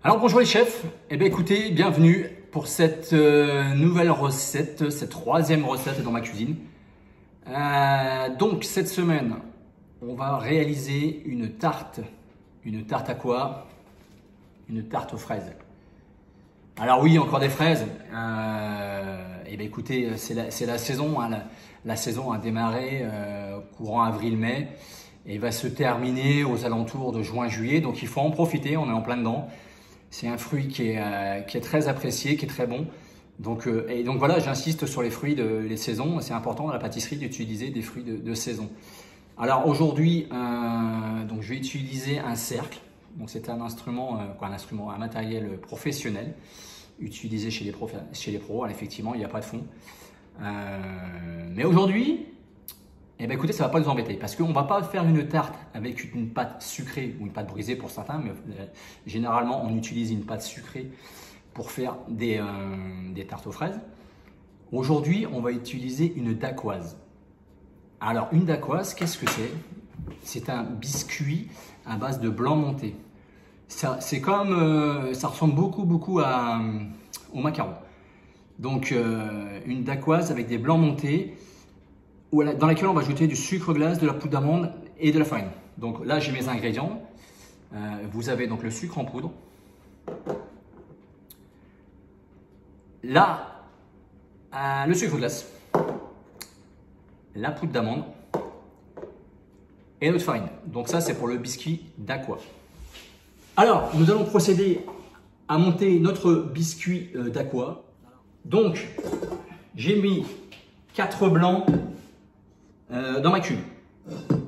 Alors bonjour les chefs, eh bien écoutez, bienvenue pour cette nouvelle recette, cette troisième recette dans ma cuisine. Donc cette semaine, on va réaliser une tarte. Une tarte à quoi? Une tarte aux fraises. Alors oui, encore des fraises. Eh bien écoutez, c'est la saison, hein, la saison a démarré courant avril-mai et va se terminer aux alentours de juin-juillet. Donc il faut en profiter, on est en plein dedans. C'est un fruit qui est très apprécié, qui est très bon. Donc voilà, j'insiste sur les fruits les saisons. C'est important dans la pâtisserie d'utiliser des fruits de saison. Alors aujourd'hui, donc je vais utiliser un cercle. Donc c'est un instrument, un matériel professionnel utilisé chez les pros. Alors, effectivement, il n'y a pas de fond. Mais aujourd'hui, eh bien, écoutez, ça ne va pas nous embêter parce qu'on ne va pas faire une tarte avec une pâte sucrée ou une pâte brisée pour certains, mais généralement on utilise une pâte sucrée pour faire des tartes aux fraises. Aujourd'hui, on va utiliser une dacquoise. Alors, une dacquoise, qu'est-ce que c'est? C'est un biscuit à base de blanc monté. C'est comme, ça ressemble beaucoup au macaron. Donc, une dacquoise avec des blancs montés, dans laquelle on va ajouter du sucre glace, de la poudre d'amande et de la farine. Donc là, j'ai mes ingrédients. Vous avez donc le sucre en poudre. Là, le sucre glace, la poudre d'amande et notre farine. Donc ça, c'est pour le biscuit dacquoise. Alors, nous allons procéder à monter notre biscuit dacquoise. Donc, j'ai mis 4 blancs dans ma cuve.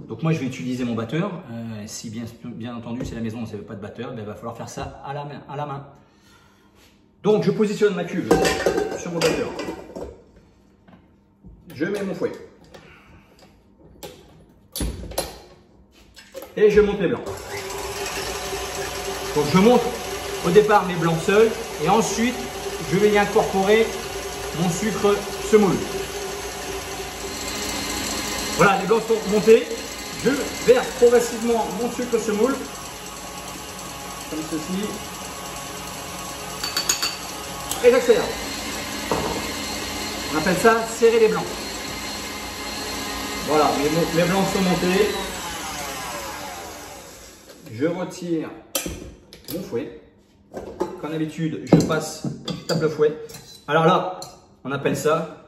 Donc moi je vais utiliser mon batteur. Si bien entendu c'est la maison, on ne pas de batteur, il va falloir faire ça à la main. Donc je positionne ma cuve sur mon batteur. Je mets mon fouet. Et je monte mes blancs. Donc je monte au départ mes blancs seuls et ensuite je vais y incorporer mon sucre semoule. Voilà, les blancs sont montés. Je verse progressivement mon sucre semoule, comme ceci, et j'accélère. On appelle ça serrer les blancs. Voilà, mes blancs sont montés. Je retire mon fouet. Comme d'habitude, je tape le fouet. Alors là, on appelle ça.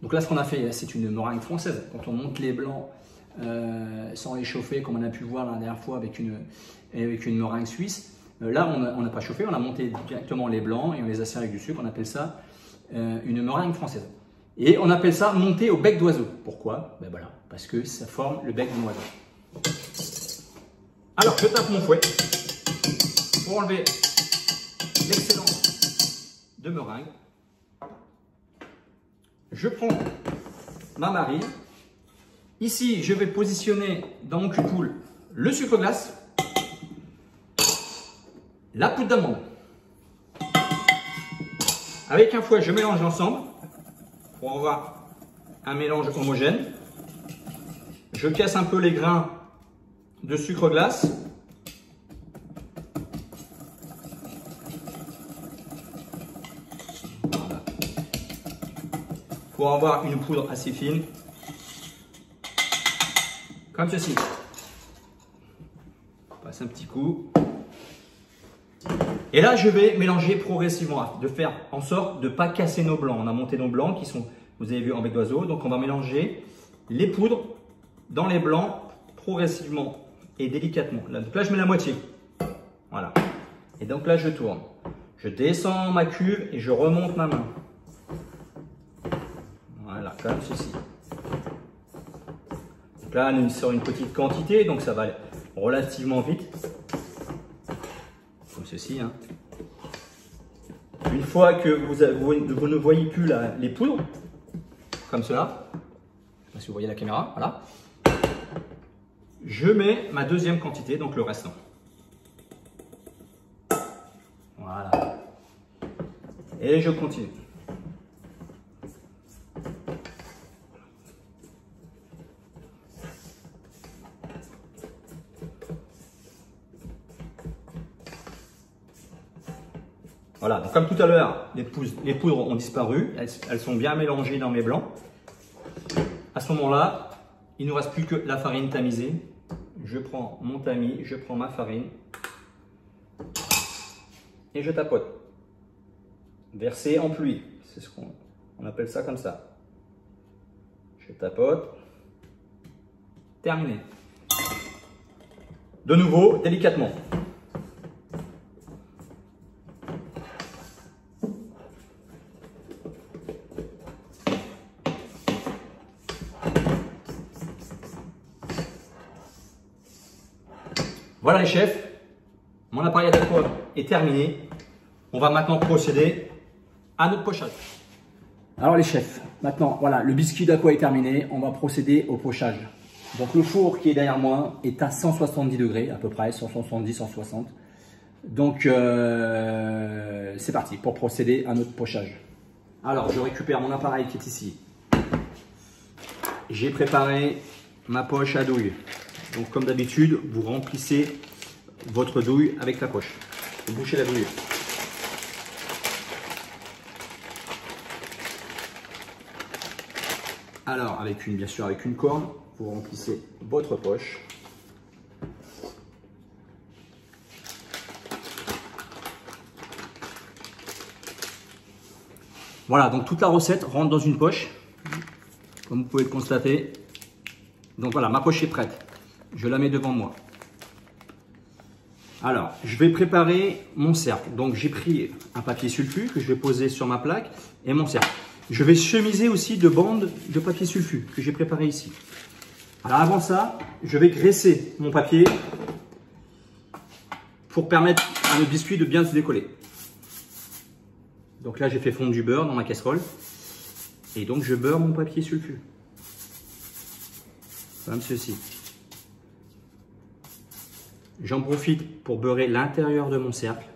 Donc là, ce qu'on a fait, c'est une meringue française. Quand on monte les blancs sans les chauffer, comme on a pu voir la dernière fois avec une meringue suisse, là, on n'a pas chauffé, on a monté directement les blancs et on les a serrés avec du sucre. On appelle ça une meringue française. Et on appelle ça monter au bec d'oiseau. Pourquoi? Ben voilà, parce que ça forme le bec d'un oiseau. Alors, je tape mon fouet pour enlever l'excellence de meringue. Je prends ma marine. Ici, je vais positionner dans mon cupoule le sucre glace, la poudre d'amande. Avec un fouet, je mélange l'ensemble pour avoir un mélange homogène. Je casse un peu les grains de sucre glace. Pour avoir une poudre assez fine, comme ceci. On passe un petit coup. Et là, je vais mélanger progressivement, de faire en sorte de ne pas casser nos blancs. On a monté nos blancs qui sont, vous avez vu, en bec d'oiseau. Donc, on va mélanger les poudres dans les blancs progressivement et délicatement. Donc là, je mets la moitié. Voilà. Et donc là, je tourne. Je descends ma cuve et je remonte ma main. Voilà, comme ceci. Donc là, on est sur une petite quantité, donc ça va aller relativement vite. Comme ceci. Hein. Une fois que vous ne voyez plus les poudres, comme cela, je ne sais pas si vous voyez la caméra, voilà. Je mets ma deuxième quantité, donc le restant. Voilà. Et je continue. Voilà, donc comme tout à l'heure, les poudres ont disparu, elles sont bien mélangées dans mes blancs. À ce moment-là, il ne nous reste plus que la farine tamisée. Je prends mon tamis, je prends ma farine et je tapote. Verser en pluie, c'est ce qu'on appelle ça comme ça. Je tapote. Terminé. De nouveau, délicatement. Voilà les chefs, mon appareil à aqua est terminé. On va maintenant procéder à notre pochage. Alors les chefs, maintenant voilà, le biscuit d'aqua est terminé, on va procéder au pochage. Donc le four qui est derrière moi est à 170 degrés à peu près, 170, 160. Donc c'est parti pour procéder à notre pochage. Alors je récupère mon appareil qui est ici. J'ai préparé ma poche à douille. Donc comme d'habitude, vous remplissez votre douille avec la poche. Vous bouchez la douille. Alors, bien sûr avec une corne, vous remplissez votre poche. Voilà, donc toute la recette rentre dans une poche, comme vous pouvez le constater. Donc voilà, ma poche est prête. Je la mets devant moi. Alors, je vais préparer mon cercle. Donc, j'ai pris un papier sulfu que je vais poser sur ma plaque et mon cercle. Je vais chemiser aussi de bandes de papier sulfu que j'ai préparé ici. Alors, avant ça, je vais graisser mon papier pour permettre à notre biscuit de bien se décoller. Donc là, j'ai fait fondre du beurre dans ma casserole. Et donc, je beurre mon papier sulfu. Comme ceci. J'en profite pour beurrer l'intérieur de mon cercle.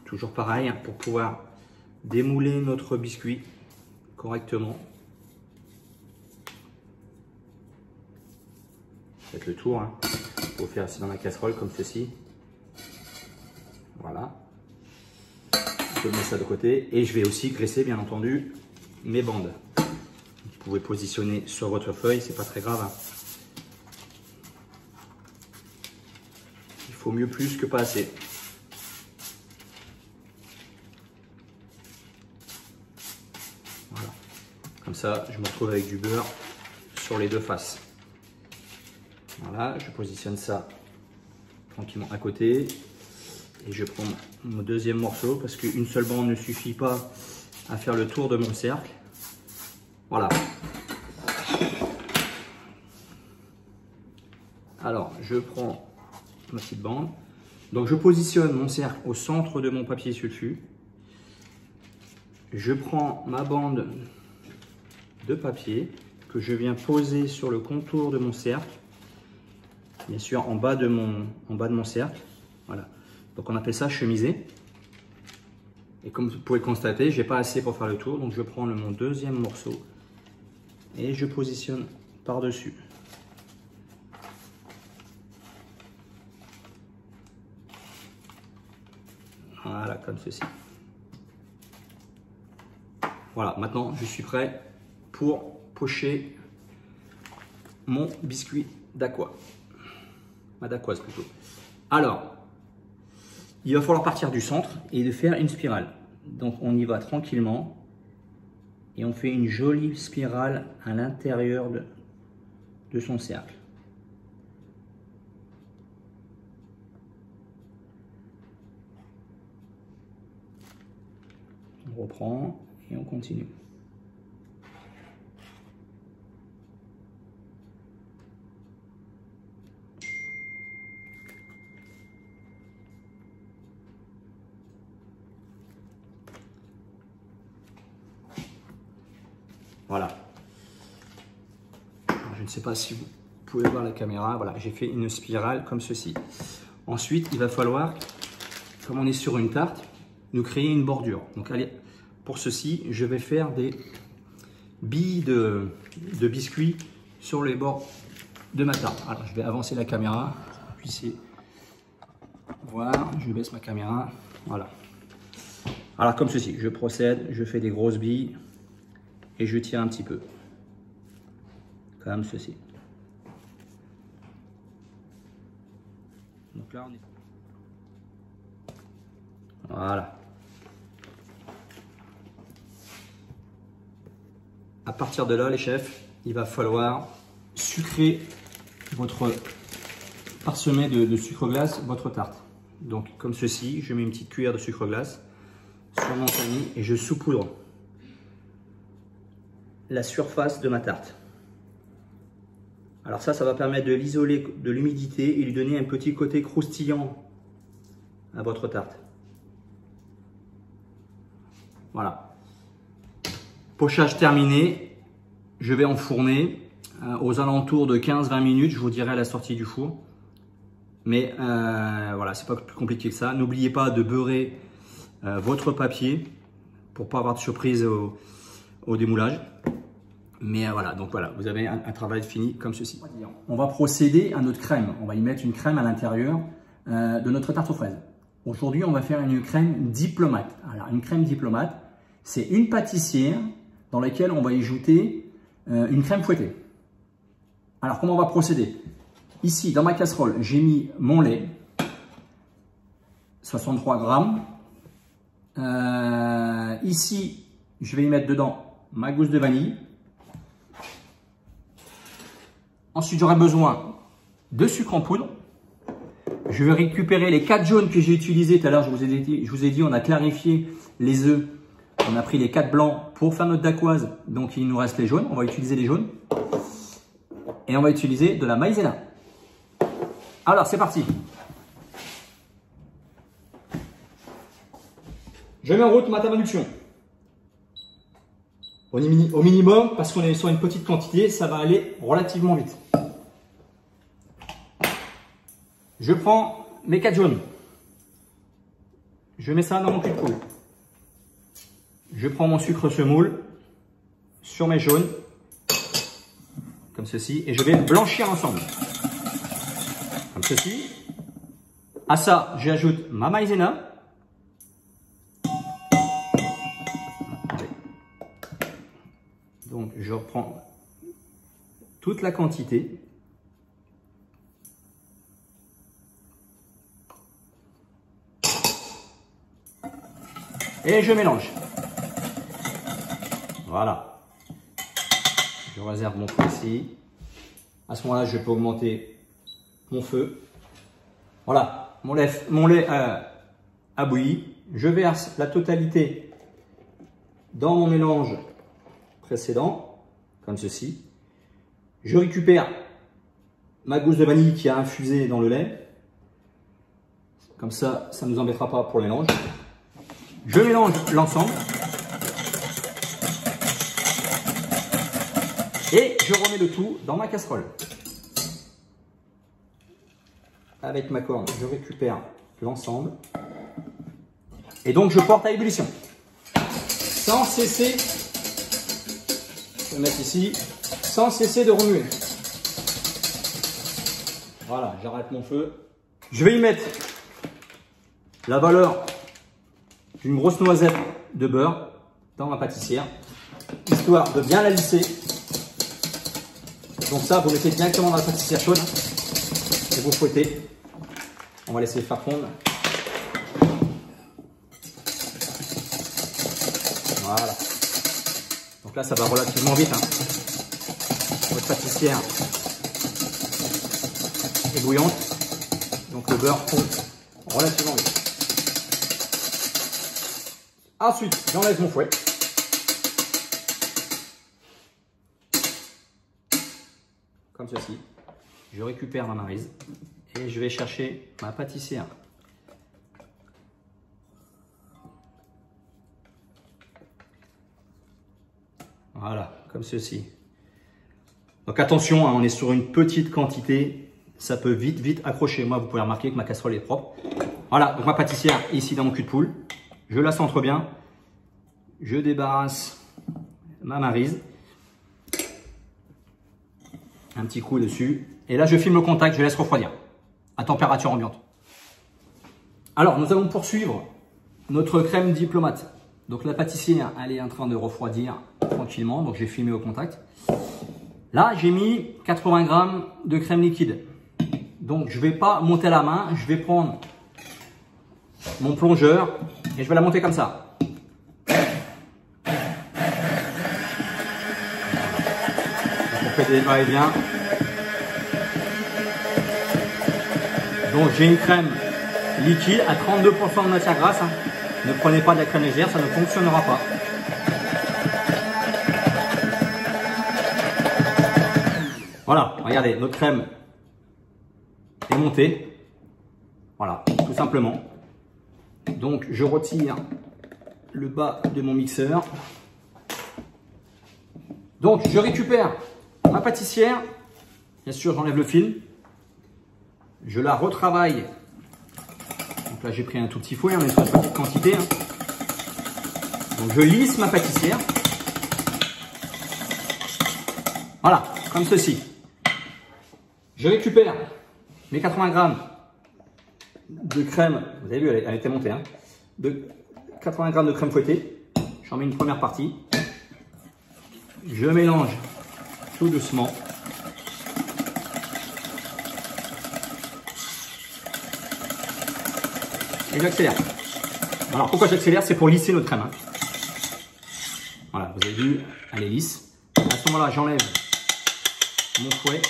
Toujours pareil, hein, pour pouvoir démouler notre biscuit correctement. Faites le tour. Hein. Faut faire aussi dans la casserole comme ceci. Voilà. Je mets ça de côté et je vais aussi graisser bien entendu mes bandes. Vous pouvez positionner sur votre feuille, c'est pas très grave. Hein. Il faut mieux plus que pas assez. Voilà. Comme ça, je me retrouve avec du beurre sur les deux faces. Voilà, je positionne ça tranquillement à côté. Et je prends mon deuxième morceau parce qu'une seule bande ne suffit pas à faire le tour de mon cercle. Voilà. Alors, je prends ma petite bande. Donc, je positionne mon cercle au centre de mon papier sulfu. Je prends ma bande de papier que je viens poser sur le contour de mon cercle. Bien sûr, en bas de mon cercle. Voilà. Donc, on appelle ça chemiser. Et comme vous pouvez le constater, je n'ai pas assez pour faire le tour. Donc, je prends mon deuxième morceau et je positionne par-dessus. Voilà, comme ceci. Voilà, maintenant je suis prêt pour pocher mon biscuit d'aqua. Ma d'aquoise plutôt. Alors, il va falloir partir du centre et de faire une spirale. Donc on y va tranquillement et on fait une jolie spirale à l'intérieur de son cercle. On reprend et on continue. Voilà. Alors, je ne sais pas si vous pouvez voir la caméra. Voilà, j'ai fait une spirale comme ceci. Ensuite, il va falloir, comme on est sur une tarte, nous créer une bordure. Donc, allez, pour ceci, je vais faire des billes de biscuits sur les bords de ma tarte. Alors, je vais avancer la caméra pour que vous puissiez voir, je baisse ma caméra. Voilà. Alors comme ceci, je procède, je fais des grosses billes et je tire un petit peu. Comme ceci. Donc là, on est... Voilà. À partir de là, les chefs, il va falloir sucrer votre parsemer de sucre glace votre tarte. Donc comme ceci, je mets une petite cuillère de sucre glace sur mon tamis et je saupoudre la surface de ma tarte. Alors ça va permettre de l'isoler de l'humidité et lui donner un petit côté croustillant à votre tarte. Voilà. Pochage terminé. Je vais enfourner aux alentours de 15-20 minutes, je vous dirai à la sortie du four. Mais voilà, c'est pas plus compliqué que ça. N'oubliez pas de beurrer votre papier pour pas avoir de surprise au démoulage. Mais voilà, donc voilà, vous avez un travail fini comme ceci. On va procéder à notre crème. On va y mettre une crème à l'intérieur de notre tarte aux fraises. Aujourd'hui, on va faire une crème diplomate. Alors, une crème diplomate, c'est une pâtissière dans laquelle on va y ajouter une crème fouettée. Alors, comment on va procéder? Ici, dans ma casserole, j'ai mis mon lait, 63 grammes. Ici, je vais y mettre dedans ma gousse de vanille. Ensuite, j'aurai besoin de sucre en poudre. Je vais récupérer les 4 jaunes que j'ai utilisés tout à l'heure. Je vous ai dit, on a clarifié les œufs. On a pris les 4 blancs pour faire notre dacquoise. Donc, il nous reste les jaunes. On va utiliser les jaunes. Et on va utiliser de la maïzena. Alors, c'est parti. Je mets en route ma table d'induction. Au minimum, parce qu'on est sur une petite quantité, ça va aller relativement vite. Je prends mes 4 jaunes. Je mets ça dans mon cul de poule. Je prends mon sucre semoule sur mes jaunes, comme ceci, et je vais blanchir ensemble. Comme ceci. À ça, j'ajoute ma maïzena. Donc, je reprends toute la quantité. Et je mélange. Voilà. Je réserve mon feu ici. À ce moment-là, je peux augmenter mon feu. Voilà. Mon lait a bouilli. Je verse la totalité dans mon mélange précédent, comme ceci. Je récupère ma gousse de vanille qui a infusé dans le lait. Comme ça, ça ne nous embêtera pas pour le mélange. Je mélange l'ensemble. Et je remets le tout dans ma casserole. Avec ma corne, je récupère l'ensemble. Et donc, je porte à ébullition. Sans cesser, je vais mettre ici, sans cesser de remuer. Voilà, j'arrête mon feu. Je vais y mettre la valeur d'une grosse noisette de beurre dans ma pâtissière, histoire de bien la lisser. Donc ça, vous mettez directement dans la pâtissière chaude et vous fouettez. On va laisser faire fondre. Voilà. Donc là, ça va relativement vite. Votre pâtissière est bouillante. Donc le beurre fond relativement vite. Ensuite, j'enlève mon fouet. Comme ceci. Je récupère ma maryse et je vais chercher ma pâtissière. Voilà, comme ceci. Donc attention, on est sur une petite quantité, ça peut vite accrocher. Moi, vous pouvez remarquer que ma casserole est propre. Voilà, donc ma pâtissière est ici dans mon cul de poule. Je la centre bien. Je débarrasse ma maryse. Un petit coup dessus. Et là, je filme le contact, je laisse refroidir à température ambiante. Alors, nous allons poursuivre notre crème diplomate. Donc, la pâtissière, elle est en train de refroidir tranquillement. Donc, j'ai filmé au contact. Là, j'ai mis 80 grammes de crème liquide. Donc, je ne vais pas monter à la main. Je vais prendre mon plongeur et je vais la monter comme ça. On fait des va-et-vient. Donc, j'ai une crème liquide à 32% de matière grasse. Hein. Ne prenez pas de la crème légère, ça ne fonctionnera pas. Voilà, regardez, notre crème est montée. Voilà, tout simplement. Donc, je retire le bas de mon mixeur. Donc, je récupère ma pâtissière. Bien sûr, j'enlève le film. Je la retravaille. Donc là, j'ai pris un tout petit fouet, mais c'est une petite quantité. Hein. Donc, je lisse ma pâtissière. Voilà, comme ceci. Je récupère mes 80 grammes de crème. Vous avez vu, elle était montée. Hein, de 80 grammes de crème fouettée. J'en mets une première partie. Je mélange tout doucement. Et j'accélère. Alors pourquoi j'accélère? C'est pour lisser notre crème. Hein. Voilà, vous avez vu, elle est lisse. À ce moment-là, j'enlève mon fouet.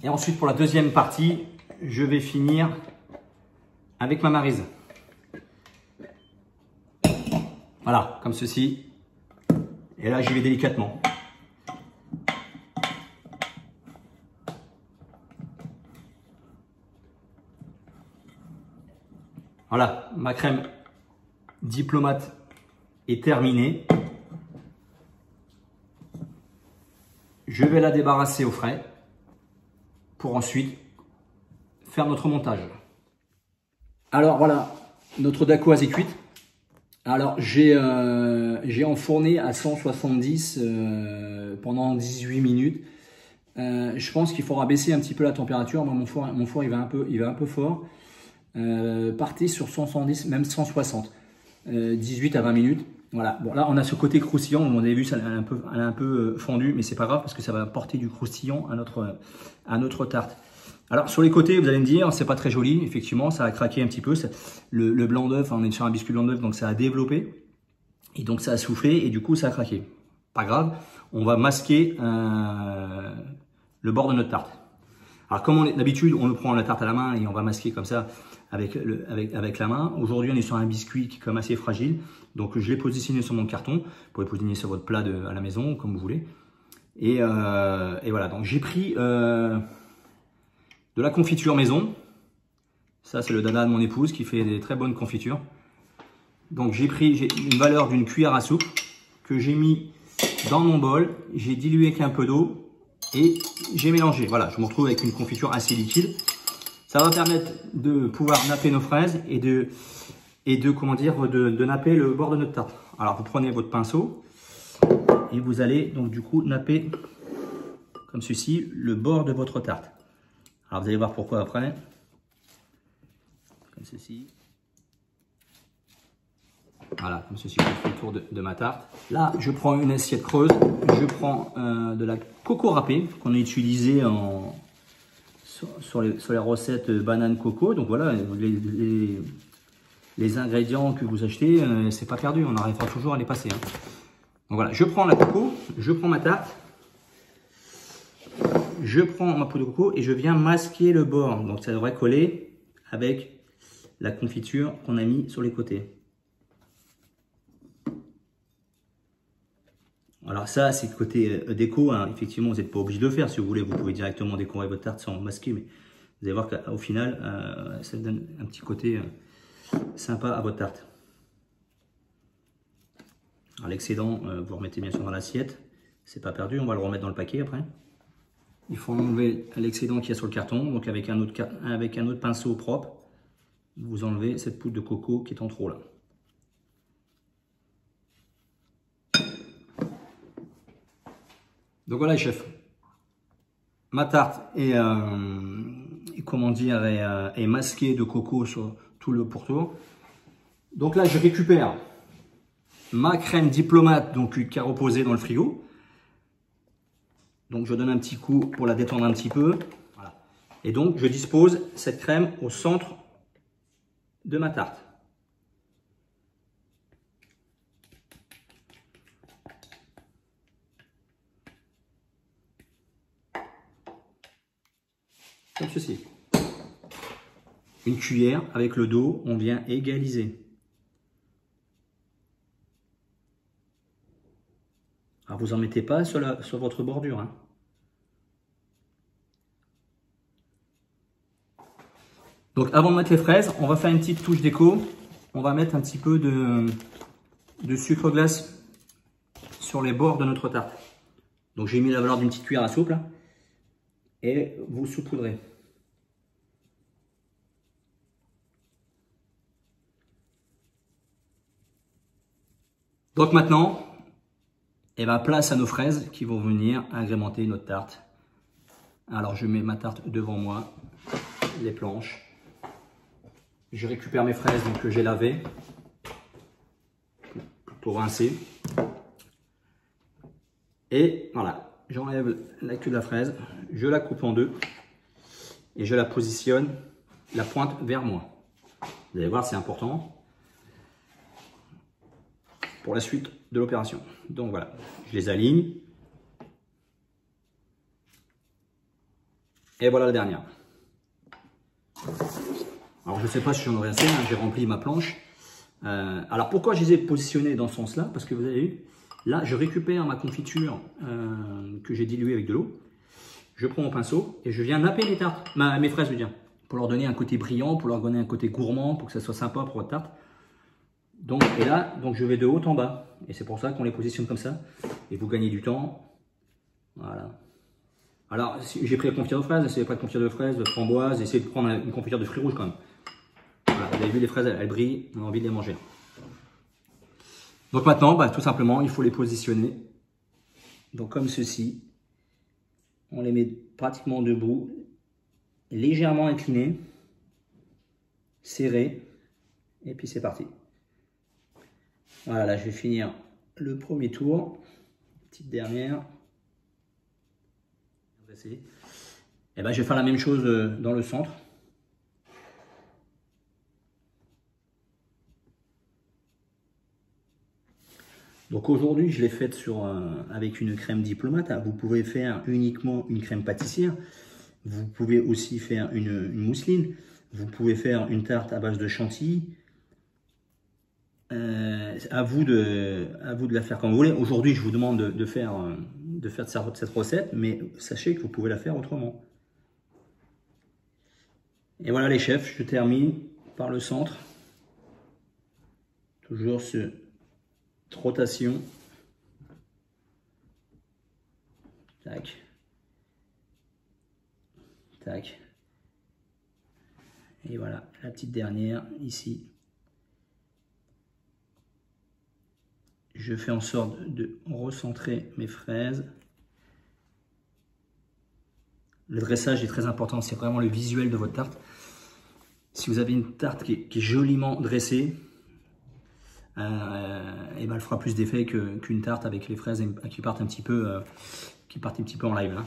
Et ensuite, pour la deuxième partie, je vais finir avec ma maryse. Voilà, comme ceci. Et là, j'y vais délicatement. Voilà, ma crème diplomate est terminée. Je vais la débarrasser au frais pour ensuite faire notre montage. Alors voilà, notre dacquoise est cuite. Alors j'ai enfourné à 170 pendant 18 minutes. Je pense qu'il faudra baisser un petit peu la température. Moi, mon four il va un peu fort. Partez sur 170, même 160. 18 à 20 minutes. Voilà. Bon, là, on a ce côté croustillant. Vous avez vu, ça elle a un peu fondu, mais c'est pas grave parce que ça va apporter du croustillant à notre tarte. Alors, sur les côtés, vous allez me dire, c'est pas très joli. Effectivement, ça a craqué un petit peu. Le blanc d'œuf, on est sur un biscuit blanc d'œuf, donc ça a développé. Et donc, ça a soufflé et du coup, ça a craqué. Pas grave. On va masquer le bord de notre tarte. Alors, comme d'habitude, on le prend la tarte à la main et on va masquer comme ça avec la main. Aujourd'hui, on est sur un biscuit qui est comme assez fragile. Donc, je l'ai positionné sur mon carton. Vous pouvez positionner sur votre plat à la maison, comme vous voulez. Et voilà. Donc, j'ai pris de la confiture maison. Ça, c'est le dada de mon épouse qui fait des très bonnes confitures. Donc, j'ai une valeur d'une cuillère à soupe que j'ai mis dans mon bol. J'ai dilué avec un peu d'eau et j'ai mélangé. Voilà, je me retrouve avec une confiture assez liquide. Ça va permettre de pouvoir napper nos fraises et de napper le bord de notre tarte. Alors, vous prenez votre pinceau et vous allez donc du coup napper comme ceci le bord de votre tarte. Alors, vous allez voir pourquoi après. Comme ceci. Voilà, comme ceci, je fais le tour de ma tarte. Là, je prends une assiette creuse. Je prends de la coco râpée qu'on a utilisée sur les recettes banane coco. Donc voilà, les ingrédients que vous achetez, c'est pas perdu. On arrivera toujours à les passer. Hein. Donc voilà, je prends la coco, je prends ma tarte. Je prends ma poudre de coco et je viens masquer le bord. Donc ça devrait coller avec la confiture qu'on a mis sur les côtés. Alors ça, c'est le côté déco. Hein. Effectivement, vous n'êtes pas obligé de le faire. Si vous voulez, vous pouvez directement décorer votre tarte sans masquer. Mais vous allez voir qu'au final, ça donne un petit côté sympa à votre tarte. Alors l'excédent, vous remettez bien sûr dans l'assiette. C'est pas perdu, on va le remettre dans le paquet après. Il faut enlever l'excédent qu'il y a sur le carton. Donc avec un autre pinceau propre, vous enlevez cette poudre de coco qui est en trop là. Donc voilà les chefs. ma tarte est, comment dire, est masquée de coco sur tout le pourtour. Donc là, je récupère ma crème diplomate, donc qui a reposé dans le frigo. Donc je donne un petit coup pour la détendre un petit peu. Voilà. Et donc je dispose cette crème au centre de ma tarte. Comme ceci. Une cuillère avec le dos, on vient égaliser. Alors vous n'en mettez pas sur votre bordure. Hein. Donc avant de mettre les fraises, on va faire une petite touche déco. On va mettre un petit peu de sucre glace sur les bords de notre tarte. Donc j'ai mis la valeur d'une petite cuillère à soupe là. Et vous saupoudrez. Donc maintenant, et ben place à nos fraises qui vont venir agrémenter notre tarte. Alors je mets ma tarte devant moi, les planches. Je récupère mes fraises donc, que j'ai lavées, plutôt rincées. Et voilà, j'enlève la queue de la fraise, je la coupe en deux et je la positionne la pointe vers moi. Vous allez voir, c'est important pour la suite de l'opération. Donc voilà, je les aligne. Et voilà la dernière. Alors je ne sais pas si j'en aurai assez, hein, j'ai rempli ma planche. Alors pourquoi je les ai positionnés dans ce sens-là? Parce que vous avez vu, là je récupère ma confiture que j'ai diluée avec de l'eau. Je prends mon pinceau et je viens napper mes tartes, mes fraises, je veux dire, pour leur donner un côté brillant, pour leur donner un côté gourmand, pour que ça soit sympa pour votre tarte. Donc, et là, donc je vais de haut en bas. Et c'est pour ça qu'on les positionne comme ça. Et vous gagnez du temps. Voilà. Alors, j'ai pris la confiture de fraises. Essayez pas de confiture de fraises, de framboise. Essayez de prendre une confiture de fruits rouges quand même. Voilà, vous avez vu, les fraises, elles brillent. On a envie de les manger. Donc maintenant, bah, tout simplement, il faut les positionner. Donc comme ceci. On les met pratiquement debout. Légèrement inclinés. Serrés. Et puis c'est parti. Voilà, là je vais finir le premier tour. Petite dernière. Et ben, je vais faire la même chose dans le centre. Donc aujourd'hui, je l'ai faite avec une crème diplomate. Vous pouvez faire uniquement une crème pâtissière. Vous pouvez aussi faire une mousseline. Vous pouvez faire une tarte à base de chantilly. À vous de la faire comme vous voulez. Aujourd'hui, je vous demande de faire cette recette, mais sachez que vous pouvez la faire autrement. Et voilà les chefs, je termine par le centre. Toujours cette rotation. Tac. Tac. Et voilà, la petite dernière ici. Je fais en sorte de recentrer mes fraises. Le dressage est très important, c'est vraiment le visuel de votre tarte. Si vous avez une tarte qui est joliment dressée, et ben elle fera plus d'effet qu'une tarte avec les fraises qui partent un petit peu, en live. Hein.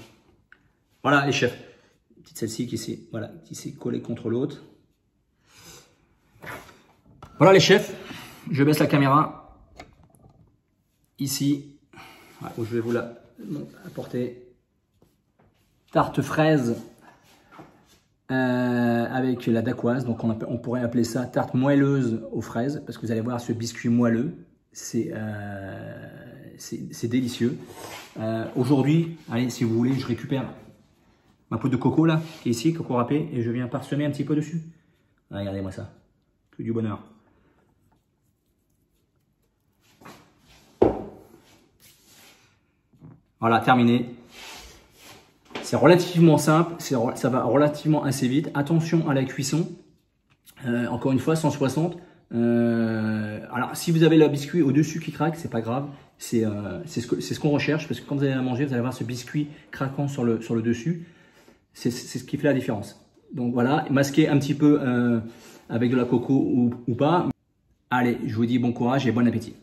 Voilà les chefs, petite celle-ci qui s'est collée contre l'autre. Voilà les chefs, je baisse la caméra. Ici, où je vais vous la apporter, tarte fraise avec la dacquoise. Donc on pourrait appeler ça tarte moelleuse aux fraises, parce que vous allez voir ce biscuit moelleux, c'est délicieux. Aujourd'hui, allez, si vous voulez, je récupère ma poudre de coco là, qui est ici, coco râpé, et je viens parsemer un petit peu dessus. Regardez-moi ça, que du bonheur. Voilà, terminé. C'est relativement simple, ça va relativement assez vite. Attention à la cuisson. Encore une fois, 160. Alors, si vous avez le biscuit au-dessus qui craque, c'est pas grave. C'est ce qu'on recherche, parce que quand vous allez la manger, vous allez avoir ce biscuit craquant sur le dessus. C'est ce qui fait la différence. Donc voilà, masquez un petit peu avec de la coco ou pas. Allez, je vous dis bon courage et bon appétit.